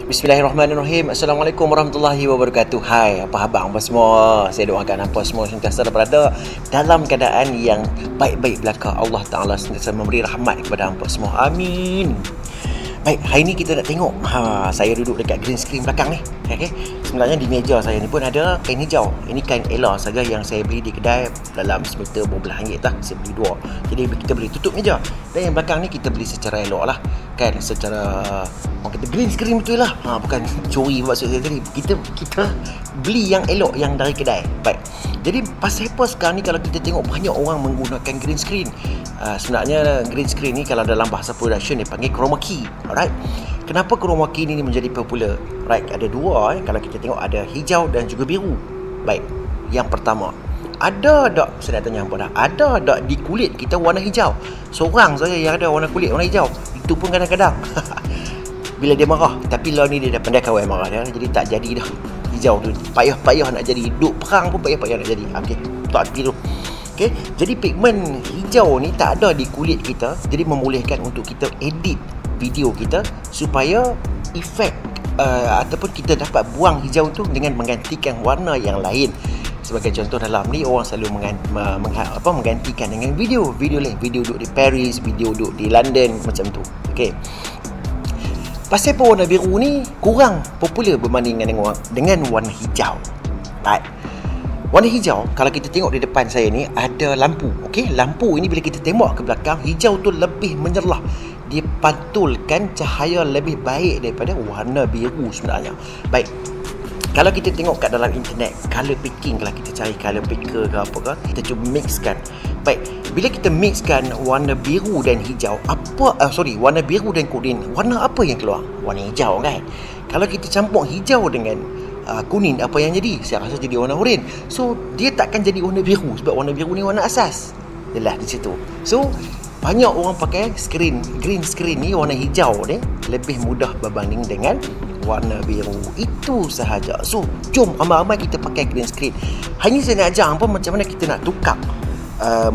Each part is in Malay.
Bismillahirrahmanirrahim. Assalamualaikum warahmatullahi wabarakatuh. Hai, apa khabar apa semua? Saya doakan apa semua sentiasa berada dalam keadaan yang baik-baik belaka. Allah Ta'ala sentiasa memberi rahmat kepada hangpa semua. Amin. Baik, hari ni kita nak tengok saya duduk dekat green screen belakang ni. Okay. Sebenarnya di meja saya ni pun ada kain hijau. Ini kain Ella saja yang saya beli di kedai dalam semeter RM12 lah. Saya beli dua. Jadi kita beli tutup meja. Dan yang belakang ni kita beli secara elok lah. Kan, secara orang kata green screen betul lah. Bukan curi maksud saya tadi. Kita beli yang elok yang dari kedai. Baik. Jadi pasal apa sekarang ni kalau kita tengok banyak orang menggunakan green screen. Sebenarnya green screen ni kalau dalam bahasa production dia panggil chroma key. Alright. Kenapa chroma key ni menjadi popular? Right, ada dua kalau kita tengok, ada hijau dan juga biru. Baik. Yang pertama, ada tak, saya nak tanya hampa dah, ada tak di kulit kita warna hijau? Seorang saja yang ada warna kulit warna hijau. Itu pun kadang-kadang bila dia marah. Tapi lah ni dia dah pandai kawal marah dia, jadi tak jadi dah. Hijau tu payah-payah nak jadi. Duk perang pun payah-payah nak jadi. Okey, tak hati tu. Okey, jadi pigmen hijau ni tak ada di kulit kita, jadi membolehkan untuk kita edit video kita supaya efek ataupun kita dapat buang hijau tu dengan menggantikan warna yang lain. Sebagai contoh dalam ni orang selalu menggantikan dengan video lain, video duduk di Paris, video duduk di London macam tu. Okey. Pasal apa warna biru ni kurang popular berbanding dengan warna hijau. Right. Warna hijau, kalau kita tengok di depan saya ni ada lampu. Okey, lampu ini bila kita tembak ke belakang, hijau tu lebih menyerlah. Dia pantulkan cahaya lebih baik daripada warna biru sebenarnya. Baik. Kalau kita tengok kat dalam internet, color picking, kalau kita cari color picker ke apa ke, kita cuba mixkan. Baik, bila kita mixkan warna biru dan hijau, warna biru dan kuning, warna apa yang keluar? Warna hijau kan? Kalau kita campur hijau dengan kuning, apa yang jadi? Saya rasa jadi warna oranye. So, dia takkan jadi warna biru sebab warna biru ni warna asas. Jelas di situ. So, banyak orang pakai green screen ni warna hijau ni lebih mudah berbanding dengan warna biru. Itu sahaja. So, jom ramai-ramai kita pakai green screen. Hanya saya nak ajar apa macam mana kita nak tukar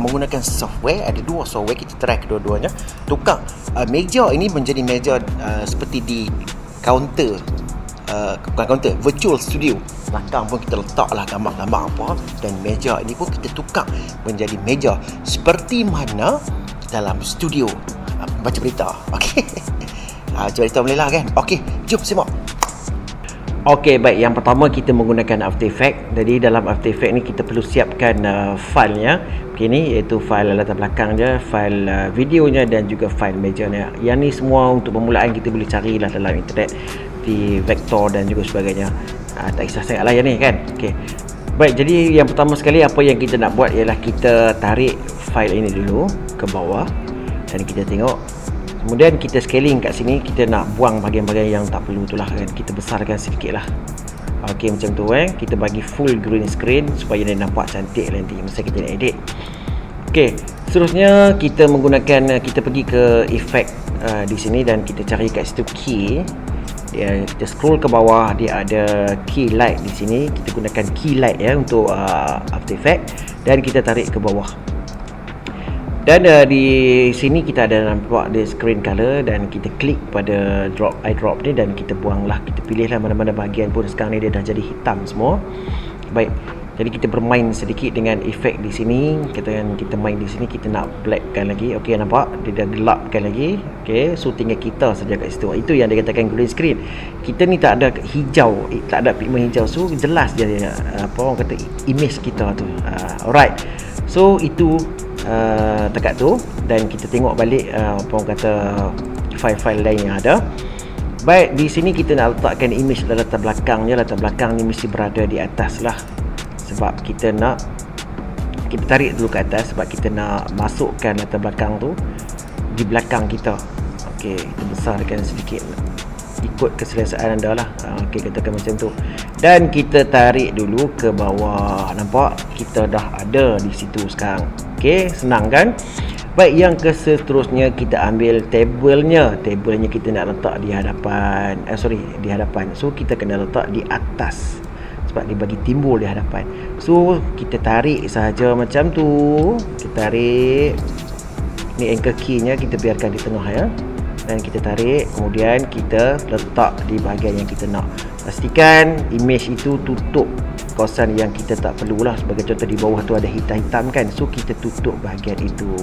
menggunakan software. Ada dua software, kita try kedua-duanya. Tukar meja ini menjadi meja seperti di counter, bukan counter, virtual studio. Belakang pun kita letaklah gambar-gambar apa, dan meja ini pun kita tukar menjadi meja seperti mana dalam studio baca berita. Okey. Baca berita boleh lah kan. Okey, jom simak. Okey, baik. Yang pertama kita menggunakan After Effects. Jadi dalam After Effects ni kita perlu siapkan filenya. Okey, ni iaitu file latar belakang dia, file videonya dan juga file mejanya. Yang ni semua untuk permulaan kita boleh carilah dalam internet di vektor dan juga sebagainya. Tak kisah sangat lah yang ni kan. Okey. Baik, jadi yang pertama sekali apa yang kita nak buat ialah kita tarik file ini dulu ke bawah dan kita tengok. Kemudian kita scaling kat sini, kita nak buang bahagian-bahagian yang tak perlu tu lah kan. Kita besarkan sedikit lah. Okey, macam tu kan. Kita bagi full green screen supaya dia nampak cantik nanti masa kita nak edit. Okey, seterusnya kita pergi ke efek di sini dan kita cari kat situ key. Kita scroll ke bawah, dia ada key light di sini. Kita gunakan key light ya untuk After Effects dan kita tarik ke bawah. Dan di sini kita ada nampak dia screen color dan kita klik pada eyedrop ni dan kita buanglah, kita pilihlah mana-mana bahagian pun. Sekarang ni dia dah jadi hitam semua. Baik. Jadi kita bermain sedikit dengan efek di sini. Kita main di sini, kita nak blackkan lagi. Okey, nampak dia dah gelapkan lagi. Okey, so tinggal kita saja kat situ. Itu yang dikatakan green screen. Kita ni tak ada hijau, tak ada pigmen hijau. So jelas dia orang kata image kita tu. Alright. So itu dekat tu dan kita tengok balik orang kata file-file lain yang ada. Baik, di sini kita nak letakkan image latar belakangnya. Latar belakang ni mesti berada di atas lah, sebab kita tarik dulu ke atas sebab kita nak masukkan latar belakang tu di belakang kita. Okey, kita besarkan sedikit ikut keselesaan anda lah. Okey, katakan macam tu. Dan kita tarik dulu ke bawah. Nampak? Kita dah ada di situ sekarang. Okey, senang kan? Baik, yang seterusnya kita ambil tabelnya. Tabelnya kita nak letak di hadapan. Di hadapan. So kita kena letak di atas sebab dia bagi timbul di hadapan. So kita tarik sahaja macam tu. Kita tarik. Ni anchor key nya kita biarkan di tengah ya. dan kita tarik, kemudian kita letak di bahagian yang kita nak. Pastikan image itu tutup kawasan yang kita tak perlulah. Sebagai contoh di bawah tu ada hitam-hitam kan, so kita tutup bahagian itu.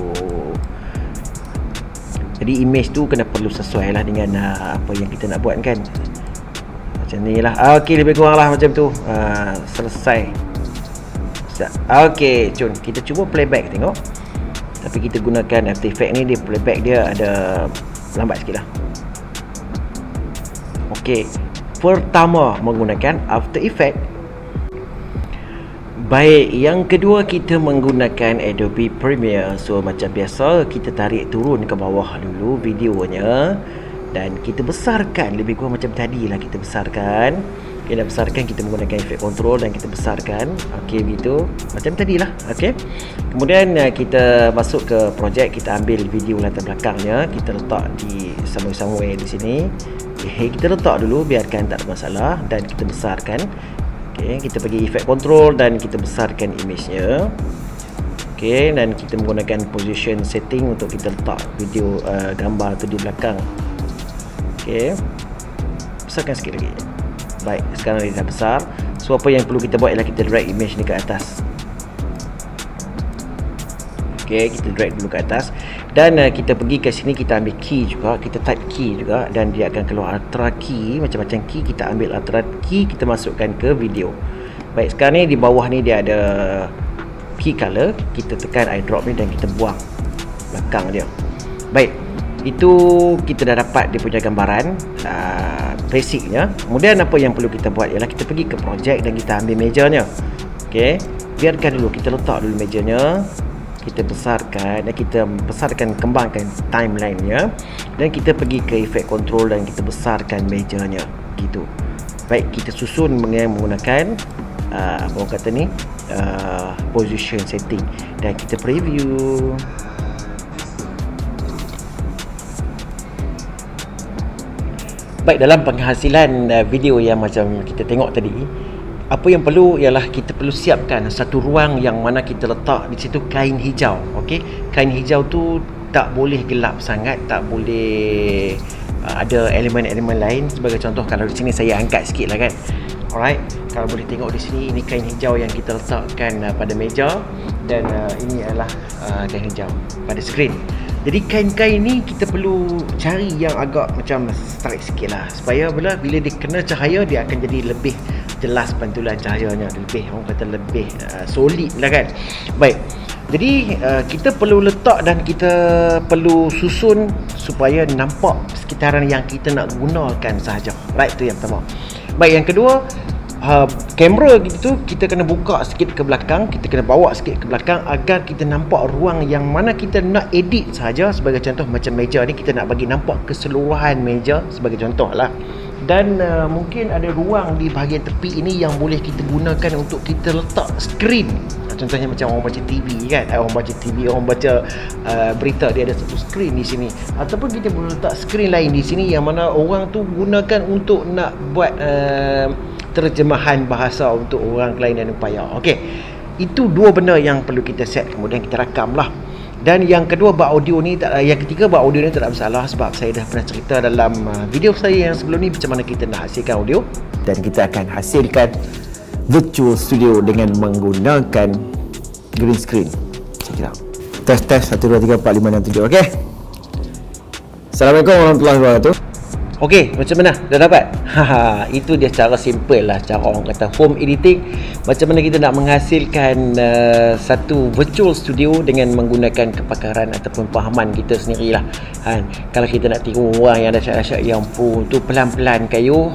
Jadi image tu kena perlu sesuai lah dengan apa yang kita nak buat kan. Macam ni lah. Okey, lebih kurang lah macam tu. Selesai. Okey, cun, kita cuba playback tengok. Tapi kita gunakan After Effects ni, dia playback dia ada lambat sikit lah. Okey, pertama menggunakan After Effects. Baik, yang kedua kita menggunakan Adobe Premiere. So macam biasa, kita tarik turun ke bawah dulu videonya dan kita besarkan, lebih kurang macam tadi lah kita besarkan. Kita besarkan, kita menggunakan efek control dan kita besarkan. Okey, begitu macam tadi lah. Okey, kemudian kita masuk ke projek, kita ambil video latar belakangnya, kita letak di somewhere di sini. Okay, kita letak dulu, biarkan tak ada masalah, dan kita besarkan. Okay, kita pergi efek control dan kita besarkan image-nya. Okay, dan kita menggunakan position setting untuk kita letak video gambar tu di belakang. Okay, besarkan sikit lagi. Baik, sekarang dia dah besar. So apa yang perlu kita buat ialah kita drag image ni ke atas. Okay, kita drag dulu ke atas. Dan kita pergi ke sini, kita ambil key juga, kita type key juga, dan dia akan keluar ultra key, macam-macam key. Kita ambil ultra key, kita masukkan ke video. Baik, sekarang ni di bawah ni dia ada key color. Kita tekan eyedrop ni dan kita buang belakang dia. Baik, itu kita dah dapat dia punya gambaran basicnya. Kemudian apa yang perlu kita buat ialah kita pergi ke project dan kita ambil mejanya. Okay, biarkan dulu, kita letak dulu mejanya, kita besarkan dan kita besarkan, kembangkan timeline-nya, dan kita pergi ke efek control dan kita besarkan mejanya gitu. Baik, kita susun menggunakan apa orang kata ni, position setting, dan kita preview. Baik, dalam penghasilan video yang macam kita tengok tadi, apa yang perlu ialah kita perlu siapkan satu ruang yang mana kita letak di situ kain hijau. Okey, kain hijau tu tak boleh gelap sangat, tak boleh ada elemen-elemen lain. Sebagai contoh, kalau di sini saya angkat sikit lah kan. Alright, kalau boleh tengok di sini, ini kain hijau yang kita letakkan pada meja, dan ini adalah kain hijau pada skrin. Jadi kain-kain ni kita perlu cari yang agak macam strike sikit lah, supaya bila dia kena cahaya, dia akan jadi lebih jelas pantulan cahayanya, lebih, orang kata lebih solid lah kan. Baik, jadi kita perlu letak dan kita perlu susun supaya nampak sekitaran yang kita nak gunakan sahaja. Right, tu yang pertama. Baik, yang kedua, kamera gitu kita kena buka sikit ke belakang, kita kena bawa sikit ke belakang agar kita nampak ruang yang mana kita nak edit sahaja. Sebagai contoh macam meja ni, kita nak bagi nampak keseluruhan meja sebagai contoh lah. Dan mungkin ada ruang di bahagian tepi ini yang boleh kita gunakan untuk kita letak skrin. Contohnya macam orang baca TV kan, orang baca TV, orang baca berita, dia ada satu skrin di sini. Ataupun kita boleh letak skrin lain di sini yang mana orang tu gunakan untuk nak buat terjemahan bahasa untuk orang kelainan upaya. Okey, itu dua benda yang perlu kita set, kemudian kita rakam lah. Dan yang kedua, bab audio ni yang ketiga, bab audio ni tak ada masalah, sebab saya dah pernah cerita dalam video saya yang sebelum ni macam mana kita nak hasilkan audio, dan kita akan hasilkan virtual studio dengan menggunakan green screen. Check it out. Test 1 2 3 4 5 6 7. Okey, Assalamualaikum warahmatullahi wabarakatuh. Okey, macam mana? Dah dapat? Itu dia cara simple lah, cara orang kata home editing. Macam mana kita nak menghasilkan satu virtual studio dengan menggunakan kepakaran ataupun pahaman kita sendirilah. Kalau kita nak tiru orang yang dahsyat-dahsyat yang tu pelan-pelan kayu,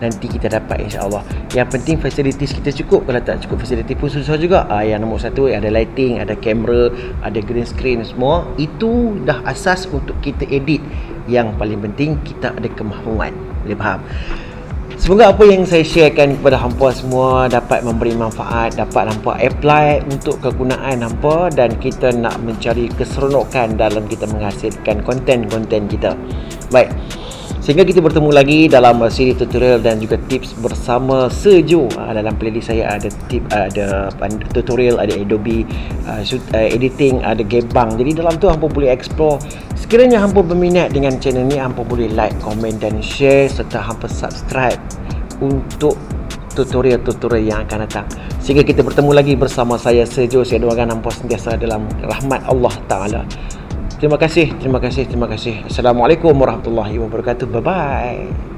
nanti kita dapat, insya-Allah. Yang penting facilities kita cukup. Kalau tak cukup facility pun susah juga. Yang nombor satu, ada lighting, ada kamera, ada green screen, semua itu dah asas untuk kita edit. Yang paling penting kita ada kemahuan. Boleh faham? Semoga apa yang saya sharekan kepada hampa semua dapat memberi manfaat, dapat hampa apply untuk kegunaan hampa, dan kita nak mencari keseronokan dalam kita menghasilkan konten-konten kita. Baik, Sehingga kita bertemu lagi dalam siri tutorial dan juga tips bersama Sejo. Dalam playlist saya ada ada tutorial, ada Adobe editing, ada Gebang. Jadi dalam tu hampa boleh explore. Sekiranya hampa berminat dengan channel ni, hampa boleh like, komen dan share serta hampa subscribe untuk tutorial-tutorial yang akan datang. Sehingga kita bertemu lagi bersama saya Sejo. Saya doakan hampa sentiasa dalam rahmat Allah Ta'ala. Terima kasih. Assalamualaikum warahmatullahi wabarakatuh. Bye-bye.